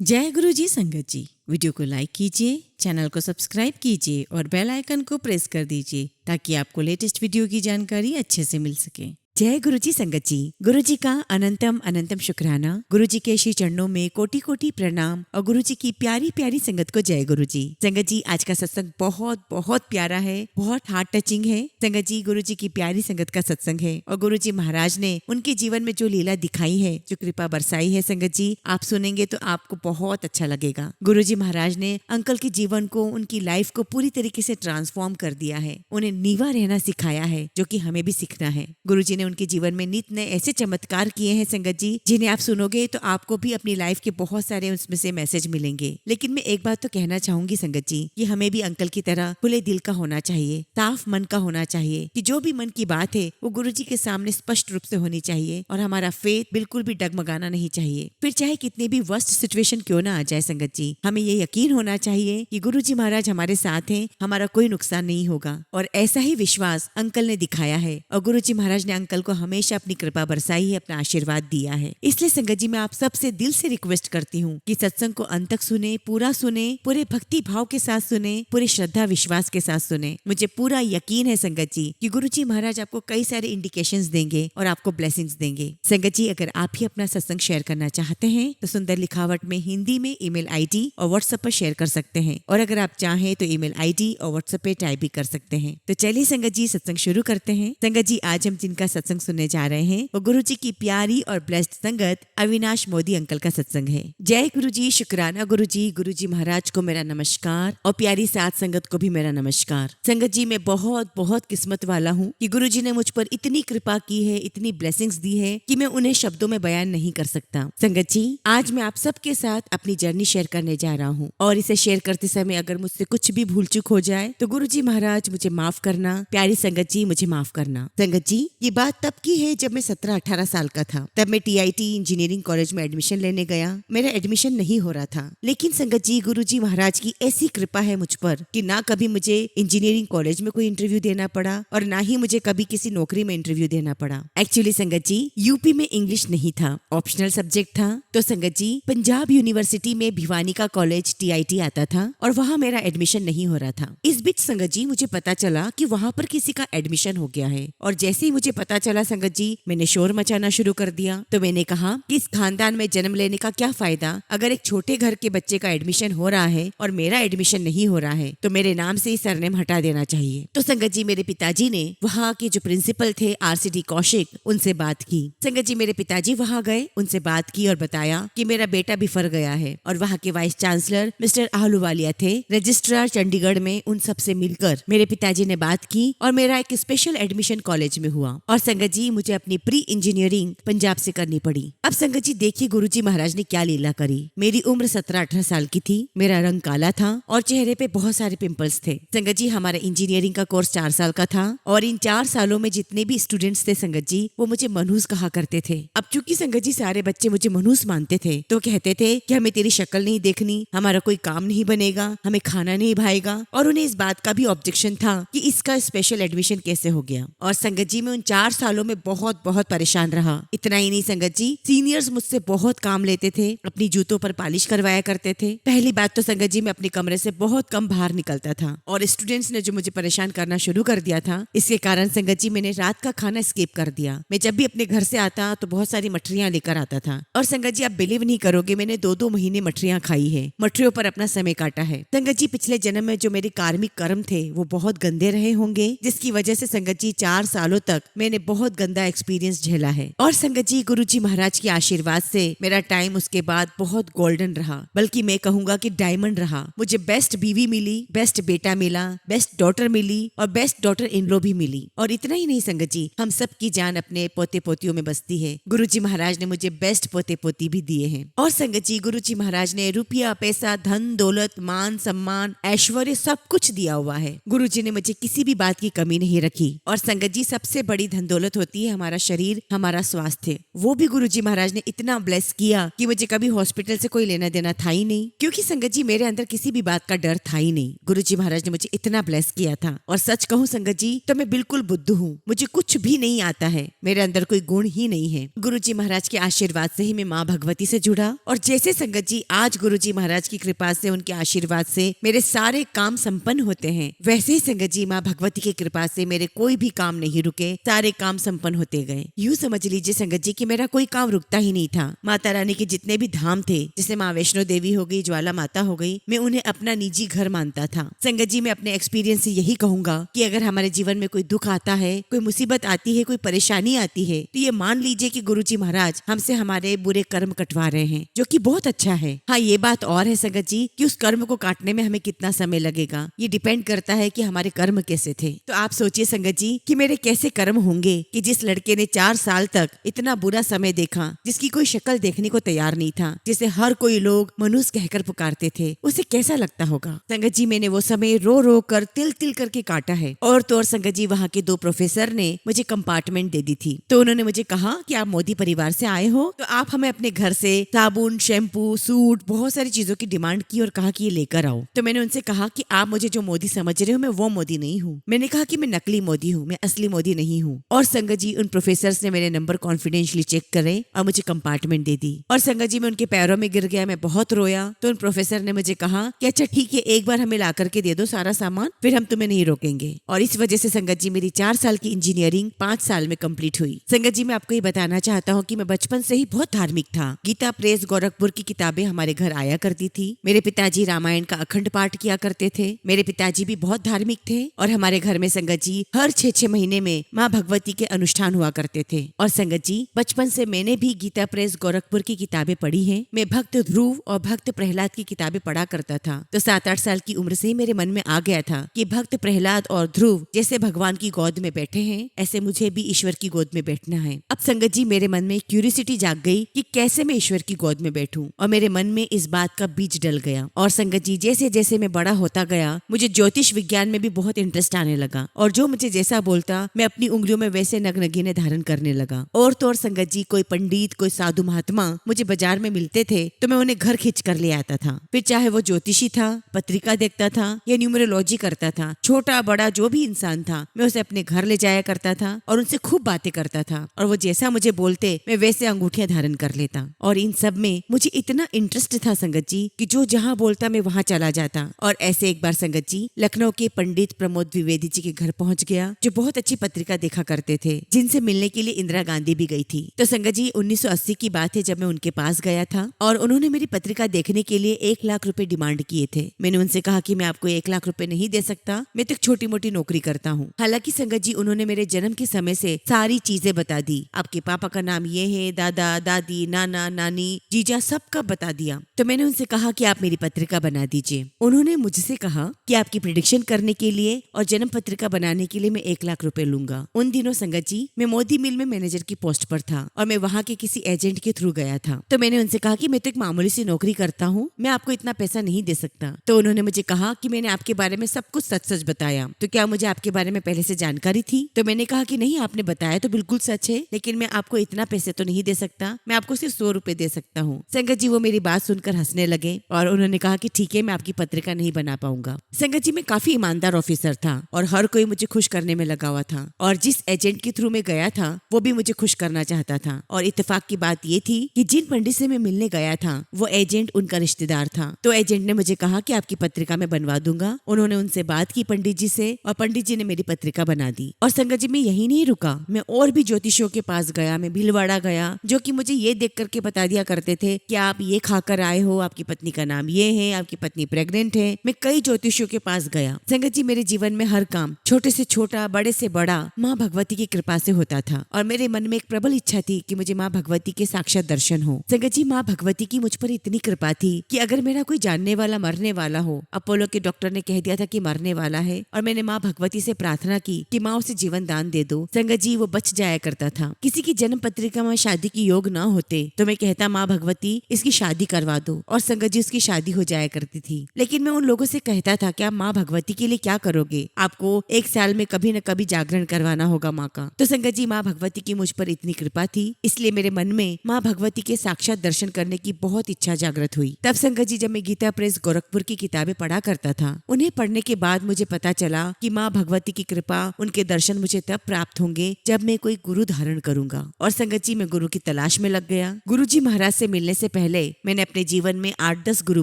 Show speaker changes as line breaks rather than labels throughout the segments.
जय गुरु जी संगत जी। वीडियो को लाइक कीजिए, चैनल को सब्सक्राइब कीजिए और बेल आइकन को प्रेस कर दीजिए ताकि आपको लेटेस्ट वीडियो की जानकारी अच्छे से मिल सके। जय गुरु जी संगत जी। गुरु जी का अनंतम अनंतम शुक्राना। गुरु जी के श्री चरणों में कोटि कोटि प्रणाम और गुरु जी की प्यारी प्यारी संगत को जय गुरु जी। संगत जी आज का सत्संग बहुत बहुत प्यारा है, बहुत हार्ट टचिंग है। संगत जी गुरु जी की प्यारी संगत का सत्संग है और गुरु जी महाराज ने उनके जीवन में जो लीला दिखाई है, जो कृपा बरसाई है, संगत जी आप सुनेंगे तो आपको बहुत अच्छा लगेगा। गुरु जी महाराज ने अंकल के जीवन को, उनकी लाइफ को पूरी तरीके से ट्रांसफॉर्म कर दिया है। उन्हें नीवा रहना सिखाया है, जो कि हमें भी सीखना है। गुरु जी ने उनके जीवन में नित नए ऐसे चमत्कार किए हैं संगत जी, जिन्हें आप सुनोगे तो आपको भी अपनी लाइफ के बहुत सारे उसमें से मैसेज मिलेंगे। लेकिन मैं एक बात तो कहना चाहूंगी संगत जी, कि हमें भी अंकल की तरह खुले दिल का होना चाहिए, साफ मन का होना चाहिए, कि जो भी मन की बात है वो गुरु जी के सामने स्पष्ट रूप से होनी चाहिए और हमारा फेथ बिल्कुल भी डगमगाना नहीं चाहिए। फिर चाहे कितनी भी वर्स्ट सिचुएशन क्यों ना आ जाए संगत जी, हमें ये यकीन होना चाहिए कि गुरु जी महाराज हमारे साथ हैं, हमारा कोई नुकसान नहीं होगा। और ऐसा ही विश्वास अंकल ने दिखाया है और गुरु जी महाराज ने अंकल को हमेशा अपनी कृपा बरसाई है, अपना आशीर्वाद दिया है। इसलिए संगत जी मैं आप सबसे दिल से रिक्वेस्ट करती हूँ कि सत्संग को अंत तक सुने, पूरे भक्ति भाव के साथ सुने, पूरे श्रद्धा विश्वास के साथ सुने। मुझे पूरा यकीन है संगत जी कि गुरु जी महाराज आपको कई सारे इंडिकेशंस देंगे और आपको ब्लेसिंग्स देंगे। संगत जी अगर आप भी अपना सत्संग शेयर करना चाहते हैं तो सुंदर लिखावट में हिंदी में ईमेल आईडी और व्हाट्सएप पर शेयर कर सकते हैं, और अगर आप चाहें तो ईमेल आईडी और व्हाट्सएप पे टाइप भी कर सकते हैं। तो चलिए संगत जी सत्संग शुरू करते हैं। संगत जी आज हम जिनका सत्संग सुनने जा रहे हैं वो गुरु जी की प्यारी और ब्लेस्ड संगत अविनाश मोदी अंकल का सत्संग है। जय गुरु जी, शुक्राना गुरु जी महाराज को मेरा नमस्कार और प्यारी साथ संगत को भी मेरा नमस्कार। संगत जी मैं बहुत बहुत किस्मत वाला हूँ कि गुरु जी ने मुझ पर इतनी कृपा की है, इतनी ब्लेसिंग्स दी है कि मैं उन्हें शब्दों में बयान नहीं कर सकता। संगत जी आज मैं आप सबके साथ अपनी जर्नी शेयर करने जा रहा हूँ और इसे शेयर करते समय अगर मुझसे कुछ भी भूल चूक हो जाए तो गुरु जी महाराज मुझे माफ करना, प्यारी संगत जी मुझे माफ करना। संगत जी ये बात तब की है जब मैं 17-18 साल का था। तब मैं टीआईटी इंजीनियरिंग कॉलेज में एडमिशन लेने गया। मेरा एडमिशन नहीं हो रहा था, लेकिन संगत जी गुरु जी महाराज की ऐसी कृपा है मुझ पर कि ना कभी मुझे इंजीनियरिंग कॉलेज में कोई इंटरव्यू देना पड़ा और ना ही मुझे कभी किसी नौकरी में इंटरव्यू देना पड़ा। एक्चुअली संगत जी यूपी में इंग्लिश नहीं था, ऑप्शनल सब्जेक्ट था। तो संगत जी पंजाब यूनिवर्सिटी में भिवानी का कॉलेज टीआईटी आता था और वहाँ मेरा एडमिशन नहीं हो रहा था। इस बीच संगत जी मुझे पता चला कि वहाँ पर किसी का एडमिशन हो गया है और जैसे ही मुझे पता चला संगत जी मैंने शोर मचाना शुरू कर दिया। तो मैंने कहा कि इस खानदान में जन्म लेने का क्या फायदा, अगर एक छोटे घर के बच्चे का एडमिशन हो रहा है और मेरा एडमिशन नहीं हो रहा है तो मेरे नाम से ही सरनेम हटा देना चाहिए। तो संगत जी मेरे पिताजी ने वहाँ के जो प्रिंसिपल थे आरसीडी कौशिक, उनसे बात की। संगत जी मेरे पिताजी वहाँ गए, उनसे बात की और बताया कि मेरा बेटा बिफर गया है। और वहाँ के वाइस चांसलर मिस्टर आहलूवालिया थे, रजिस्ट्रार चंडीगढ़ में, उन सबसे मिलकर मेरे पिताजी ने बात की और मेरा एक स्पेशल एडमिशन कॉलेज में हुआ। और संगत जी मुझे अपनी प्री इंजीनियरिंग पंजाब से करनी पड़ी। अब संगत जी देखिए गुरु जी महाराज ने क्या लीला करी। मेरी उम्र 17-18 साल की थी, मेरा रंग काला था और चेहरे पे बहुत सारे पिंपल्स थे। संगत जी हमारा इंजीनियरिंग का कोर्स 4 साल का था और इन 4 सालों में जितने भी स्टूडेंट्स थे संगत जी वो मुझे मनहूस कहा करते थे। अब चूंकि संगत जी सारे बच्चे मुझे मनहूस मानते थे तो कहते थे कि हमें तेरी शक्ल नहीं देखनी, हमारा कोई काम नहीं बनेगा, हमें खाना नहीं भाएगा। और उन्हें इस बात का भी ऑब्जेक्शन था कि इसका स्पेशल एडमिशन कैसे हो गया। और संगत जी मैं उन 4 सालों में बहुत बहुत परेशान रहा। इतना ही नहीं संगत जी सीनियर्स मुझसे बहुत काम लेते थे, अपनी जूतों पर पॉलिश करवाया करते थे। पहली बात तो संगत जी मैं अपने कमरे से बहुत कम बाहर निकलता था और स्टूडेंट्स ने जो मुझे परेशान करना शुरू कर दिया था, इसके कारण संगत जी मैंने रात का खाना स्किप कर दिया। मैं जब भी अपने घर से आता तो बहुत सारी मठरियां लेकर आता था और संगत जी आप बिलीव नहीं करोगे मैंने 2-2 महीने मठरियां खाई है, मठरियों पर अपना समय काटा है। संगत जी पिछले जन्म में जो मेरे कार्मिक कर्म थे वो बहुत गंदे रहे होंगे, जिसकी वजह से संगत जी 4 सालों तक मैंने बहुत गंदा एक्सपीरियंस झेला है। और संगत जी गुरु जी महाराज के आशीर्वाद से मेरा टाइम उसके बाद बहुत गोल्डन रहा, बल्कि मैं कहूंगा कि डायमंड रहा। मुझे बेस्ट बीवी मिली, बेस्ट बेटा मिला, बेस्ट डॉटर मिली और बेस्ट डॉटर इन लॉ भी मिली। और इतना ही नहीं संगत जी हम सब की जान अपने पोते पोतियों में बसती है। गुरु जी महाराज ने मुझे बेस्ट पोते पोती भी दिए हैं। और संगत जी गुरु जी महाराज ने रुपया पैसा धन दौलत मान सम्मान ऐश्वर्य सब कुछ दिया हुआ है। गुरु जी ने मुझे किसी भी बात की कमी नहीं रखी। और संगत जी सबसे बड़ी धन दौलत होती है हमारा शरीर, हमारा स्वास्थ्य। वो भी गुरुजी महाराज ने इतना ब्लेस किया कि मुझे कभी हॉस्पिटल से कोई लेना देना था ही नहीं, क्योंकि संगत जी मेरे अंदर किसी भी बात का डर था ही नहीं। गुरुजी महाराज ने मुझे इतना ब्लेस किया था। और सच कहूँ संगत जी तो मैं बिल्कुल बुद्धू हूँ, मुझे कुछ भी नहीं आता है, मेरे अंदर कोई गुण ही नहीं है। गुरुजी महाराज के आशीर्वाद से ही मैं माँ भगवती से जुड़ा। और जैसे संगत जी आज गुरुजी महाराज की कृपा से, उनके आशीर्वाद से मेरे सारे काम संपन्न होते हैं, वैसे ही संगत जी माँ भगवती की कृपा से मेरे कोई भी काम नहीं रुके, सारे काम संपन्न होते गए। यूँ समझ लीजिए संगत जी कि मेरा कोई काम रुकता ही नहीं था। माता रानी के जितने भी धाम थे, जैसे माँ वैष्णो देवी हो गई, ज्वाला माता हो गई, मैं उन्हें अपना निजी घर मानता था। संगत जी मैं अपने एक्सपीरियंस से यही कहूंगा कि अगर हमारे जीवन में कोई दुख आता है, कोई मुसीबत आती है, कोई परेशानी आती है, तो ये मान लीजिए कि गुरुजी महाराज हमसे हमारे बुरे कर्म कटवा रहे हैं, जो कि बहुत अच्छा है। हाँ, ये बात और है संगत जी कि उस कर्म को काटने में हमें कितना समय लगेगा, ये डिपेंड करता है कि हमारे कर्म कैसे थे। तो आप सोचिए संगत जी कि मेरे कैसे कर्म होंगे कि जिस लड़के ने 4 साल तक इतना बुरा समय देखा, जिसकी कोई शक्ल देखने को तैयार नहीं था, जिसे हर कोई लोग मनुष्य कहकर पुकारते थे, उसे कैसा लगता होगा। संगत जी मैंने वो समय रो रो कर तिल तिल करके काटा है। और तो और संगत जी वहाँ के 2 प्रोफेसर ने मुझे कंपार्टमेंट दे दी थी। तो उन्होंने मुझे कहा कि आप मोदी परिवार से आए हो, तो आप हमें अपने घर से साबुन, शैम्पू, सूट, बहुत सारी चीजों की डिमांड की और कहा कि ये लेकर आओ। तो मैंने उनसे कहा कि आप मुझे जो मोदी समझ रहे हो, मैं वो मोदी नहीं हूँ। मैंने कहा कि मैं नकली मोदी हूँ, मैं असली मोदी नहीं हूँ। और संगत जी उन प्रोफेसर्स ने मेरे नंबर कॉन्फिडेंशियली चेक करे और मुझे कंपार्टमेंट दे दी। और संगत जी मैं उनके पैरों में गिर गया, मैं बहुत रोया। तो उन प्रोफेसर ने मुझे कहा कि अच्छा ठीक है, एक बार हमें ला करके दे दो सारा सामान, फिर हम तुम्हें नहीं रोकेंगे। और इस वजह से संगत जी मेरी 4 साल की इंजीनियरिंग 5 साल में कंप्लीट हुई। संगत जी मैं आपको ये बताना चाहता हूँ कि मैं बचपन से ही बहुत धार्मिक था। गीता प्रेस गोरखपुर की किताबें हमारे घर आया करती थी। मेरे पिताजी रामायण का अखंड पाठ किया करते थे। मेरे पिताजी भी बहुत धार्मिक थे। और हमारे घर में संगत जी हर 6-6 महीने में माँ भगवती के अनुष्ठान हुआ करते थे। और संगत जी बचपन से मैंने भी गीता प्रेस गोरखपुर की किताबें पढ़ी हैं। मैं भक्त ध्रुव और भक्त प्रहलाद की किताबें पढ़ा करता था। तो 7-8 साल की उम्र से ही मेरे मन में आ गया था कि भक्त प्रहलाद और ध्रुव जैसे भगवान की गोद में बैठे हैं, ऐसे मुझे भी ईश्वर की गोद में बैठना है। अब संगत जी मेरे मन में क्यूरियोसिटी जाग गई कि कैसे मैं ईश्वर की गोद में बैठूं। और मेरे मन में इस बात का बीज डल गया। और संगत जी जैसे जैसे मैं बड़ा होता गया, मुझे ज्योतिष विज्ञान में भी बहुत इंटरेस्ट आने लगा। और जो मुझे जैसा बोलता, मैं अपनी उंगलियों में वैसे नगनगीने धारण करने लगा। और तो और संगत जी कोई पंडित, कोई साधु महात्मा मुझे बाजार में मिलते थे, तो मैं उन्हें घर खींच कर ले आता था। फिर चाहे वो ज्योतिषी था, पत्रिका देखता था या न्यूमरोलॉजी करता था, छोटा बड़ा जो भी इंसान था, मैं उसे अपने घर ले जाया करता था और उनसे खूब बातें करता था। और वो जैसा मुझे बोलते, मैं वैसे अंगूठियां धारण कर लेता। और इन सब में मुझे इतना इंटरेस्ट था संगत जी कि जो जहाँ बोलता मैं वहाँ चला जाता। और ऐसे एक बार संगत जी लखनऊ के पंडित प्रमोद द्विवेदी जी के घर पहुँच गया, जो बहुत अच्छी पत्रिका देखा करते थे, जिनसे मिलने के लिए इंदिरा गांधी भी गई थी। तो संगत जी 1980 की बात है जब मैं उनके पास गया था और उन्होंने मेरी पत्रिका देखने के लिए 1 लाख रुपए डिमांड किए थे। मैंने उनसे कहा कि मैं आपको 1 लाख रुपए नहीं दे सकता, मैं तो एक छोटी मोटी नौकरी करता हूँ। हालांकि संगत जी उन्होंने मेरे जन्म के समय से सारी चीजें बता दी। आपके पापा का नाम ये है, दादा दादी नाना नानी जीजा सबका बता दिया। तो मैंने उनसे कहा कि आप मेरी पत्रिका बना दीजिए। उन्होंने मुझसे कहा कि आपकी प्रेडिक्शन करने के लिए और जन्म पत्रिका बनाने के लिए मैं 1 लाख रुपए लूंगा। उन दिनों संगत जी मैं मोदी मिल में मैनेजर की पोस्ट पर था और मैं वहाँ के किसी एजेंट के थ्रू गया था। तो मैंने उनसे कहा कि मैं तो एक मामूली सी नौकरी करता हूँ, मैं आपको इतना पैसा नहीं दे सकता। तो उन्होंने मुझे कहा कि मैंने आपके बारे में सब कुछ सच सच बताया, तो क्या मुझे आपके बारे में पहले से जानकारी थी? तो मैंने कहा कि नहीं, आपने बताया तो बिल्कुल सच है, लेकिन मैं आपको इतना पैसे तो नहीं दे सकता, मैं आपको सिर्फ 100 रुपए दे सकता हूँ। संगत जी वो मेरी बात सुनकर हंसने लगे और उन्होंने कहा कि ठीक है, मैं आपकी पत्रिका नहीं बना पाऊंगा। संगत जी मैं काफी ईमानदार ऑफिसर था और हर कोई मुझे खुश करने में लगा हुआ था। और जिस एजेंट के थ्रू मैं गया था वो भी मुझे खुश करना चाहता था। और इत्तेफाक की बात ये थी कि जिन पंडित से मैं मिलने गया था वो एजेंट उनका रिश्तेदार था। तो एजेंट ने मुझे कहा कि आपकी पत्रिका मैं बनवा दूंगा। उन्होंने उनसे बात की पंडित जी से और पंडित जी ने मेरी पत्रिका बना दी। और संगत जी मैं यही नहीं रुका, मैं और भी ज्योतिषियों के पास गया, मैं भीलवाड़ा गया, जो कि मुझे ये देख करके बता दिया करते थे कि आप ये खाकर आए हो, आपकी पत्नी का नाम ये है, आपकी पत्नी प्रेग्नेंट है। मैं कई ज्योतिषियों के पास गया। संगत जी मेरे जीवन में हर काम छोटे से छोटा, बड़े से बड़ा माँ भगवती की कृपा से होता था। और मेरे मन में एक प्रबल इच्छा थी कि मुझे माँ भगवती के साक्षात दर्शन हो। संगत जी माँ भगवती की मुझ पर इतनी कृपा थी कि अगर मेरा कोई जानने वाला मरने वाला हो, अपोलो के डॉक्टर ने कह दिया था कि मरने वाला है और मैंने माँ भगवती से प्रार्थना की कि माँ उसे जीवन दान दे दो, संगत जी वो बच जाया करता था। किसी की जन्म पत्रिका में शादी की योग ना होते तो मैं कहता माँ भगवती इसकी शादी करवा दो, और संगत जी उसकी शादी हो जाया करती थी। लेकिन मैं उन लोगों से कहता था कि आप माँ भगवती के लिए क्या करोगे, आपको 1 साल में कभी न कभी जागरण करवाना होगा माँ का। तो संगत जी माँ भगवती की मुझ पर इतनी कृपा थी, इसलिए मेरे मन में माँ भगवती के साक्षात दर्शन करने की बहुत इच्छा जागृत हुई। तब संगत जी जब मैं गीता प्रेस गोरखपुर की किताबें पढ़ा करता था, उन्हें पढ़ने के बाद मुझे पता चला कि माँ भगवती की कृपा, उनके दर्शन मुझे तब प्राप्त होंगे जब मैं कोई गुरु धारण करूंगा। और संगत जी मैं गुरु की तलाश में लग गया। गुरु जी महाराज से मिलने से पहले मैंने अपने जीवन में 8-10 गुरु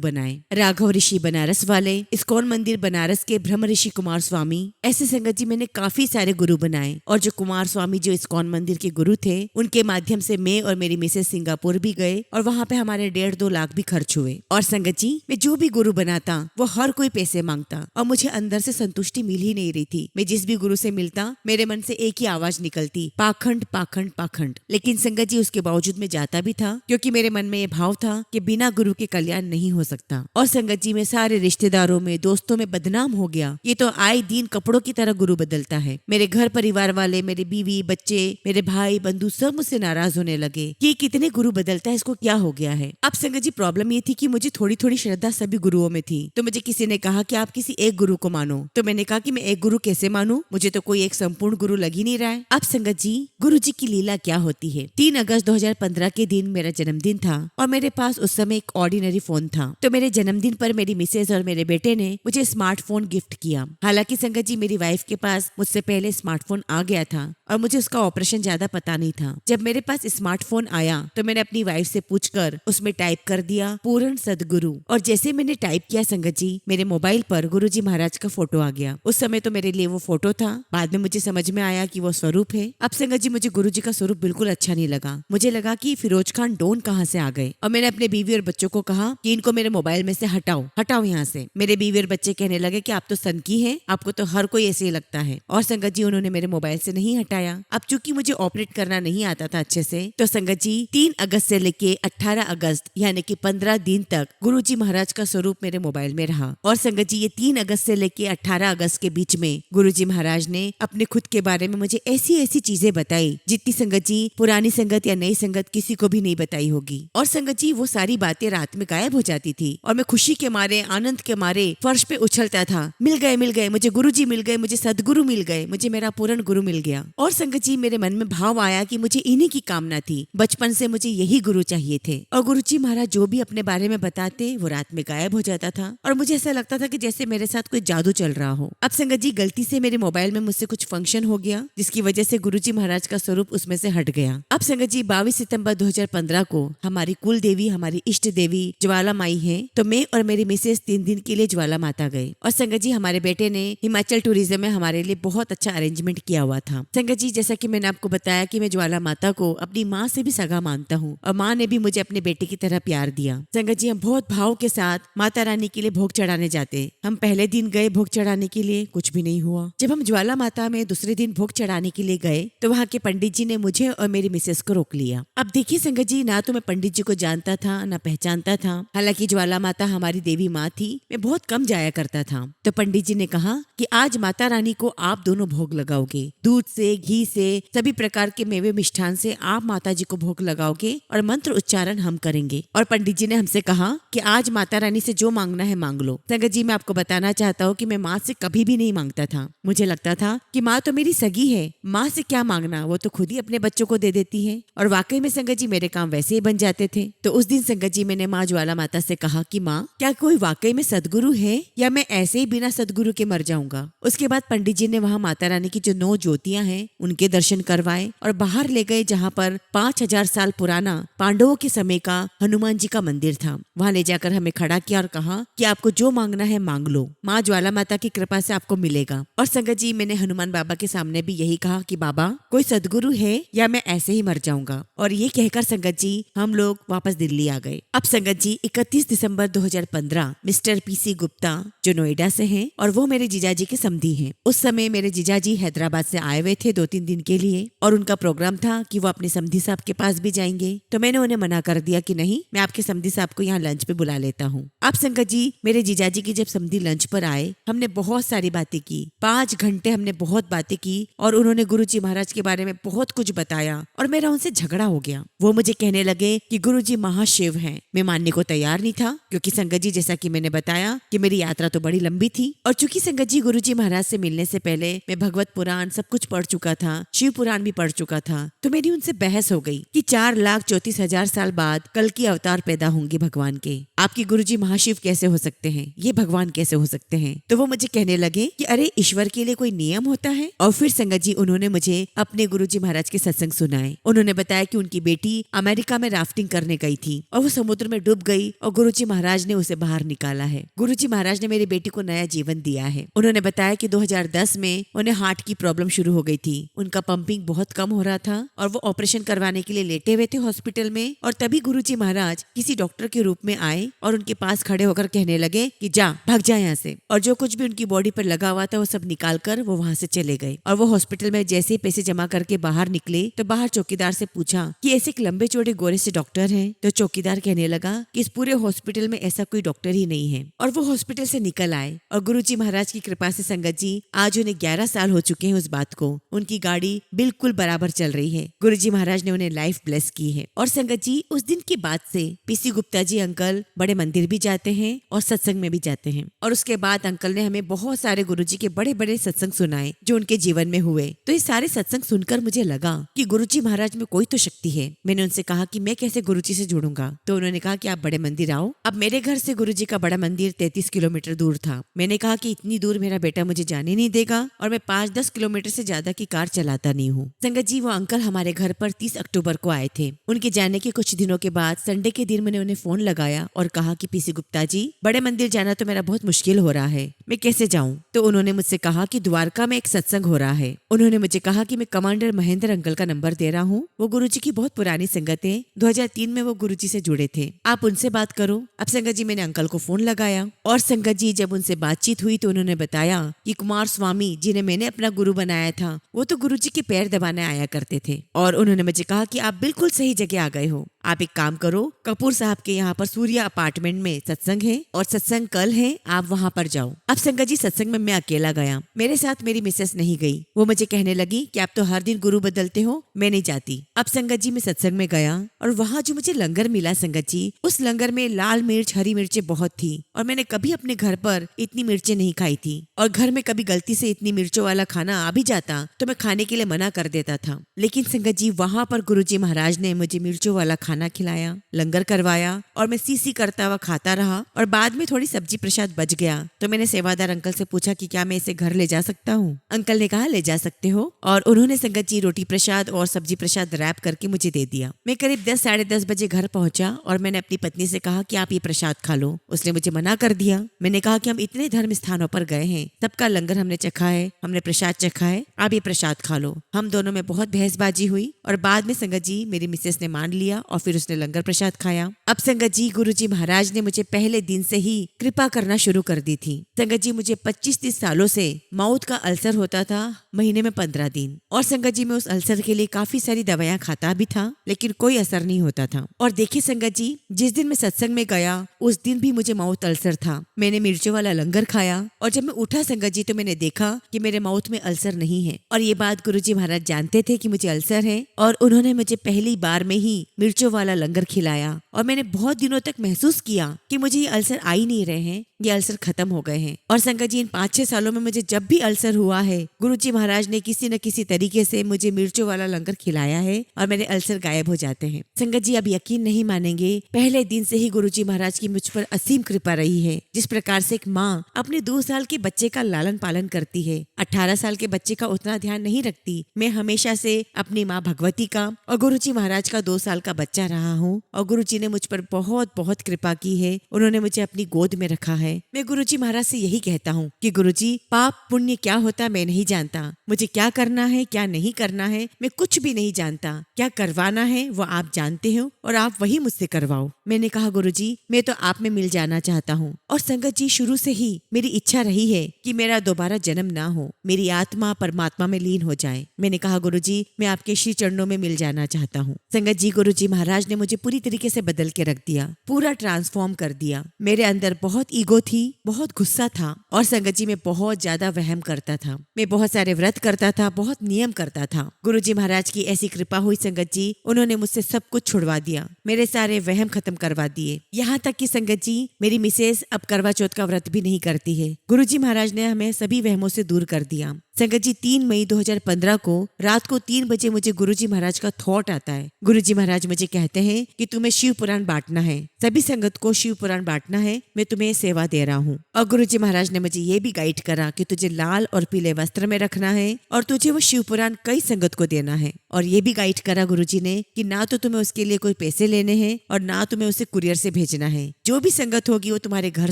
बनाए। राघव ऋषि बनारस वाले, इस्कॉन मंदिर बनारस के ब्रह्म ऋषि कुमार स्वामी, ऐसे संगत जी मैंने काफी सारे गुरु बनाए। और जो कुमार स्वामी जो इस्कॉन मंदिर के गुरु थे, उनके माध्यम से मैं और मेरी मिसेस सिंगापुर भी गए और वहाँ पे हमारे 1.5-2 लाख भी खर्च हुए। और संगत जी मैं जो भी गुरु बनाता वो हर कोई पैसे मांगता और मुझे अंदर से संतुष्टि मिल ही नहीं रही थी। मैं जिस भी गुरु से मिलता मेरे मन से एक ही आवाज निकलती, पाखंड पाखंड पाखंड। लेकिन संगत जी उसके बावजूद मैं जाता भी था, क्योंकि मेरे मन में ये भाव था कि बिना गुरु के कल्याण नहीं हो सकता। और संगत जी में सारे रिश्तेदारों में, दोस्तों में बदनाम हो गया। ये तो आए दिन कपड़ों की तरह गुरु बदलता है। मेरे घर परिवार वाले, मेरे बीवी बच्चे, मेरे भाई बंधु सब मुझसे नाराज होने लगे कि कितने गुरु बदलता है, इसको क्या हो गया है। अब संगत जी प्रॉब्लम ये थी कि मुझे थोड़ी थोड़ी श्रद्धा सभी गुरुओं में थी। तो मुझे किसी ने कहा कि आप किसी एक गुरु को मानो। तो मैंने कहा कि मैं एक गुरु कैसे मानूं, मुझे तो कोई एक संपूर्ण गुरु लग ही नहीं रहा है। अब संगत जी गुरु जी की लीला क्या होती है। 3 अगस्त 2015 के दिन मेरा जन्मदिन था और मेरे पास उस समय एक ऑर्डिनरी फोन था। तो मेरे जन्मदिन पर मेरी मिसेज और मेरे बेटे ने मुझे स्मार्टफोन गिफ्ट किया। हालांकि संगत जी मेरी वाइफ के पास मुझसे पहले स्मार्टफोन आ गया था और मुझे उसका ऑपरेशन ज्यादा पता नहीं था। जब मेरे पास स्मार्टफोन आया तो मैंने अपनी वाइफ से पूछकर उसमें टाइप कर दिया पूर्ण सदगुरु। और जैसे मैंने टाइप किया संगत जी मेरे मोबाइल पर गुरु जी महाराज का फोटो आ गया। उस समय तो मेरे लिए वो फोटो था, बाद में मुझे समझ में आया कि वो स्वरूप है। अब संगत जी मुझे गुरु जी का स्वरूप बिल्कुल अच्छा नहीं लगा। मुझे लगा कि फिरोज खान डोन कहाँ से आ गए। और मैंने अपने बीवी और बच्चों को कहा कि इनको मेरे मोबाइल में से हटाओ हटाओ यहाँ से। मेरे बीवी और बच्चे कहने लगे कि आप तो सनकी हैं, आपको तो हर कोई ऐसे ही लगता है। और संगत जी उन्होंने मेरे मोबाइल से नहीं हटाया। अब चूंकि मुझे ऑपरेट करना नहीं आता था अच्छे से, तो संगत जी 3 अगस्त से लेके 18 अगस्त यानी कि 15 दिन तक गुरु जी महाराज का स्वरूप मेरे मोबाइल में रहा। और संगत जी ये 3 अगस्त से लेके 18 अगस्त के बीच में गुरु जी महाराज ने अपने खुद के बारे में मुझे ऐसी ऐसी चीजें बताई जितनी संगत जी पुरानी संगत या नई संगत किसी को भी नहीं बताई होगी। और संगत जी वो सारी बातें रात में गायब हो जाती थी और मैं खुशी के मारे, आनंद के मारे फर्श पे उछलता था। मिल गए मुझे गुरु जी मिल गए, मुझे सदगुरु मिल गए, मुझे मेरा पूर्ण गुरु मिल गया। और संगत जी मेरे मन में भाव आया कि मुझे इन्हीं की कामना थी। बचपन से मुझे यही गुरु चाहिए थे। और गुरु जी महाराज जो भी अपने बारे में बताते वो रात में गायब हो जाता था और मुझे ऐसा लगता था कि जैसे मेरे साथ कोई जादू चल रहा हो। अब संगत जी गलती से मेरे मोबाइल में मुझसे कुछ फंक्शन हो गया जिसकी वजह से गुरु जी महाराज का स्वरूप उसमें से हट गया। अब संगत जी 22 सितंबर 2015 को हमारी कुल देवी, हमारी इष्ट देवी ज्वाला माई है, तो मैं और मेरी मिसेज 3 दिन के लिए ज्वाला माता गए। और संगत जी हमारे बेटे ने हिमाचल टूरिज्म में हमारे लिए बहुत अच्छा अरेंजमेंट किया हुआ था। संगत जी जैसा कि मैंने आपको बताया कि मैं ज्वाला माता को अपनी माँ से भी सगा मानता हूँ और माँ ने भी मुझे अपने बेटे की तरह प्यार दिया। संगत जी हम बहुत भाव के साथ माता रानी के लिए भोग चढ़ाने जाते। हम पहले दिन गए भोग चढ़ाने के लिए, कुछ भी नहीं हुआ। जब हम ज्वाला माता में दूसरे दिन भोग चढ़ाने के लिए गए तो वहाँ के पंडित जी ने मुझे और मेरी मिसेस को रोक लिया। अब देखिए संगत जी ना तो मैं पंडित जी को जानता था ना पहचानता था। हालांकि ज्वाला माता हमारी देवी माँ थी, मैं बहुत कम जाया करता था। तो पंडित जी ने कहा कि आज माता रानी को आप दोनों भोग लगाओगे, दूध से, घी से, सभी प्रकार के मेवे मिष्ठान से आप माता जी को भोग लगाओगे और मंत्र उच्चारण हम करेंगे। और पंडित जी ने हमसे कहा कि आज माता रानी से जो मांगना है मांग लो। संगत जी मैं आपको बताना चाहता हूँ कि मैं माँ से कभी भी नहीं मांगता था। मुझे लगता था कि माँ तो मेरी सगी है, माँ से क्या मांगना, वो तो खुद ही अपने बच्चों को दे देती है। और वाकई में संगत जी मेरे काम वैसे ही बन जाते थे। तो उस दिन संगत जी मैंने माँ ज्वाला माता से कहा कि माँ क्या कोई वाकई में सदगुरु है या मैं ऐसे ही बिना सदगुरु के मर जाऊंगा। उसके बाद पंडित जी ने वहाँ माता रानी की जो 9 ज्योतियां हैं उनके दर्शन करवाए और बाहर ले गए जहाँ पर 5000 साल पुराना पांडवों के समय का हनुमान जी का मंदिर था। वहाँ ले जाकर हमें खड़ा किया और कहा कि आपको जो मांगना है मांग लो, माँ ज्वाला माता की कृपा से आपको मिलेगा। और संगत जी मैंने हनुमान बाबा के सामने भी यही कहा कि बाबा कोई सदगुरु है या मैं ऐसे ही मर जाऊंगा। और ये कहकर संगत जी हम लोग वापस दिल्ली आ गए। अब संगत जी 31 दिसंबर 2015 मिस्टर पीसी गुप्ता जो नोएडा से हैं और वो मेरे जीजाजी के समधी हैं। उस समय मेरे जीजाजी हैदराबाद से आए हुए थे 2-3 दिन के लिए और उनका प्रोग्राम था कि वो अपने समधी साहब के पास भी जाएंगे। तो मैंने उन्हें मना कर दिया कि नहीं, मैं आपके समधी साहब को यहाँ लंच पे बुला लेता हूँ। अब संगत जी मेरे जीजाजी की जब समधी लंच पर आए हमने बहुत सारी बातें की, 5 घंटे हमने बहुत बातें की और उन्होंने गुरु जी महाराज के बारे में बहुत कुछ बताया और मेरा उनसे झगड़ा हो गया। वो मुझे कहने लगे कि गुरु जी महाशिव हैं। मैं मानने को तैयार नहीं था क्योंकि संगत जी जैसा कि मैंने बताया कि मेरी यात्रा तो बड़ी लंबी थी और चूंकि संगत जी गुरु जी महाराज से मिलने से पहले मैं भगवत पुराण सब कुछ पढ़ चुका था, शिव पुराण भी पढ़ चुका था। तो मेरी उनसे बहस हो गई कि 4,34,000 साल बाद कल की अवतार पैदा होंगे भगवान के। आपके गुरुजी महाशिव कैसे हो सकते हैं, ये भगवान कैसे हो सकते हैं? तो वो मुझे कहने लगे कि अरे ईश्वर के लिए कोई नियम होता है। और फिर संगत जी उन्होंने मुझे अपने गुरुजी महाराज के सत्संग सुनाए। उन्होंने बताया कि उनकी बेटी अमेरिका में राफ्टिंग करने गई थी और वो समुद्र में डूब गई और गुरुजी महाराज ने उसे बाहर निकाला है। गुरुजी महाराज ने मेरी बेटी को नया जीवन दिया है। उन्होंने बताया कि 2010 में उन्हें हार्ट की प्रॉब्लम शुरू हो गई थी। उनका पंपिंग बहुत कम हो रहा था और वो ऑपरेशन करवाने के लिए लेटे हुए थे हॉस्पिटल में। और तभी गुरुजी महाराज किसी डॉक्टर के रूप में आए और उनके पास खड़े होकर कहने लगे कि जा भाग जा यहाँ से। और जो कुछ भी उनकी बॉडी पर लगा हुआ था वो सब निकाल कर वो वहाँ से चले गए। और वो हॉस्पिटल में जैसे ही पैसे जमा करके बाहर निकले तो बाहर चौकीदार से पूछा कि ऐसे एक लंबे चौड़े गोरे से डॉक्टर हैं? तो चौकीदार कहने लगा कि इस पूरे हॉस्पिटल में ऐसा कोई डॉक्टर ही नहीं है। और वो हॉस्पिटल से निकल आए। और गुरुजी महाराज की कृपा से संगत जी आज उन्हें 11 साल हो चुके हैं उस बात को। उनकी गाड़ी बिल्कुल बराबर चल रही है। गुरुजी महाराज ने उन्हें लाइफ ब्लेस की है। और संगत जी उस दिन के बाद से पीसी गुप्ता जी अंकल बड़े मंदिर भी जाते हैं और सत्संग में भी जाते हैं। और उसके बाद अंकल ने हमें बहुत सारे गुरुजी के बड़े बड़े सत्संग सुनाए जो उनके जीवन में हुए। तो ये सारे सत्संग सुनकर मुझे लगा कि गुरुजी महाराज में कोई तो शक्ति है। मैंने उनसे कहा कि मैं कैसे गुरुजी से जुड़ूंगा। तो उन्होंने कहा कि आप बड़े मंदिर आओ। अब मेरे घर से गुरुजी का बड़ा मंदिर 33 किलोमीटर दूर था। मैंने कहा कि इतनी दूर मेरा बेटा मुझे जाने नहीं देगा और मैं 5-10 किलोमीटर से ज्यादा की कार चलाता नहीं हूँ। संगत जी वो अंकल हमारे घर पर 30 अक्टूबर को आए थे। उनके जाने के कुछ दिनों के बाद संडे के दिन मैंने उन्हें फोन लगाया और कहा कि पीसी गुप्ता जी बड़े मंदिर जाना तो मेरा बहुत मुश्किल हो रहा है, मैं कैसे जाऊं? तो उन्होंने मुझसे कहा कि द्वारका में एक सत्संग हो रहा है। उन्होंने मुझे कहा कि मैं कमांडर महेंद्र अंकल का नंबर दे रहा हूँ। वो गुरुजी की बहुत पुरानी संगत है। 2003 में वो गुरुजी से जुड़े थे, आप उनसे बात करो। अब संगत जी मैंने अंकल को फोन लगाया और संगत जी जब उनसे बातचीत हुई तो उन्होंने बताया कि कुमार स्वामी जिन्हें मैंने अपना गुरु बनाया था वो तो गुरुजी के पैर दबाने आया करते थे। और उन्होंने मुझे कहा कि आप बिल्कुल सही जगह आ गए हो। आप एक काम करो, कपूर साहब के यहाँ पर सूर्या अपार्टमेंट में सत्संग है और सत्संग कल है, आप वहाँ पर जाओ। अब संगत जी सत्संग में मैं अकेला गया, मेरे साथ मेरी मिसेस नहीं गई। वो मुझे कहने लगी कि आप तो हर दिन गुरु बदलते हो, मैं नहीं जाती। अब संगत जी मैं सत्संग में गया और वहाँ जो मुझे लंगर मिला संगत जी, उस लंगर में लाल मिर्च हरी मिर्चें बहुत थी और मैंने कभी अपने घर पर इतनी मिर्चें नहीं खाई थी। और घर में कभी गलती से इतनी मिर्चों वाला खाना आ भी जाता तो मैं खाने के लिए मना कर देता था। लेकिन संगत जी वहाँ पर गुरुजी महाराज ने मुझे मिर्चों वाला खाना खिलाया, लंगर करवाया और मैं सी करता हुआ खाता रहा। और बाद में थोड़ी सब्जी प्रसाद बच गया तो मैंने सेवादार अंकल से पूछा कि क्या मैं इसे घर ले जा सकता हूँ? अंकल ने कहा ले जा सकते हो। और उन्होंने संगत जी रोटी प्रसाद और सब्जी प्रसाद रैप करके मुझे दे दिया। मैं करीब 10 साढ़े 10 बजे घर पहुंचा और मैंने अपनी पत्नी से कहा कि आप ये प्रसाद खा लो। उसने मुझे मना कर दिया। मैंने कहा कि हम इतने धर्म स्थानों पर गए हैं, सबका लंगर हमने चखा है, हमने प्रसाद चखा है, आप ये प्रसाद खा लो। हम दोनों में बहुत बहसबाजी हुई और बाद में संगत जी मेरी मिसेस ने मान लिया और फिर उसने लंगर प्रसाद खाया। अब संगत जी गुरुजी महाराज ने मुझे पहले दिन से ही कृपा करना शुरू कर दी थी। संगत जी मुझे 25-30 सालों से माउथ का अल्सर होता था, महीने में 15 दिन। और संगत जी मैं उस अल्सर के लिए काफी सारी दवाइयां खाता भी था लेकिन कोई असर नहीं होता था। और देखिए संगत जी जिस दिन मैं सत्संग में गया उस दिन भी मुझे माउथ अल्सर था। मैंने मिर्चों वाला लंगर खाया और जब मैं उठा संगत जी तो मैंने देखा कि मेरे माउथ में अल्सर नहीं है। और ये बात गुरुजी महाराज जानते थे कि मुझे अल्सर है और उन्होंने मुझे पहली बार में ही मिर्चों वाला लंगर खिलाया। और मैंने बहुत दिनों तक महसूस किया कि मुझे ये अल्सर आ ही नहीं रहे हैं, ये अल्सर खत्म हो गए हैं। और संगत जी इन 5-6 सालों में मुझे जब भी अल्सर हुआ है गुरुजी महाराज ने किसी न किसी तरीके से मुझे मिर्चों वाला लंगर खिलाया है और मेरे अल्सर गायब हो जाते हैं। संगत जी अब यकीन नहीं मानेंगे, पहले दिन से ही गुरुजी महाराज की मुझ पर असीम कृपा रही है। जिस प्रकार से एक माँ अपने 2 साल के बच्चे का लालन पालन करती है, 18 साल के बच्चे का उतना ध्यान नहीं रखती, मैं हमेशा से अपनी माँ भगवती का और गुरुजी महाराज का 2 साल का बच्चा रहा हूँ। और गुरुजी ने मुझ पर बहुत बहुत कृपा की है, उन्होंने मुझे अपनी गोद में रखा है। मैं गुरुजी महाराज से यही कहता हूँ कि गुरुजी पाप पुण्य क्या होता मैं नहीं जानता, मुझे क्या करना है क्या नहीं करना है मैं कुछ भी नहीं जानता, क्या करवाना है वो आप जानते हो और आप वही मुझसे करवाओ। मैंने कहा गुरुजी मैं तो आप में मिल जाना चाहता हूँ। और संगत जी शुरू से ही मेरी इच्छा रही है कि मेरा दोबारा जन्म ना हो, मेरी आत्मा परमात्मा में लीन हो जाए। मैंने कहा गुरुजी मैं आपके श्री चरणों में मिल जाना चाहता हूँ। संगत जी गुरुजी महाराज ने मुझे पूरी तरीके से बदल के रख दिया, पूरा ट्रांसफॉर्म कर दिया। मेरे अंदर बहुत ईगो थी, बहुत गुस्सा था और संगत जी में बहुत ज्यादा वहम करता था। मैं बहुत सारे व्रत करता था, बहुत नियम करता था। गुरुजी महाराज की ऐसी कृपा हुई संगत जी, उन्होंने मुझसे सब कुछ छुड़वा दिया, मेरे सारे वहम खत्म करवा दिए। यहाँ तक कि संगत जी मेरी मिसेस अब करवा चौथ का व्रत भी नहीं करती है। गुरुजी महाराज ने हमें सभी वहमों से दूर कर दिया। संगत जी 3 मई 2015 को रात को 3 बजे मुझे गुरुजी महाराज का थॉट आता है। गुरुजी महाराज मुझे कहते हैं कि तुम्हें शिव पुराण बांटना है, सभी संगत को शिव पुराण बांटना है, मैं तुम्हें सेवा दे रहा हूँ। और गुरुजी महाराज ने मुझे ये भी गाइड करा कि तुझे लाल और पीले वस्त्र में रखना है और तुझे वो शिव पुराण कई संगत को देना है। और ये भी गाइड करा गुरुजी ने कि ना तो तुम्हें उसके लिए कोई पैसे लेने हैं और ना तुम्हें उसे कुरियर से भेजना है। जो भी संगत होगी वो तुम्हारे घर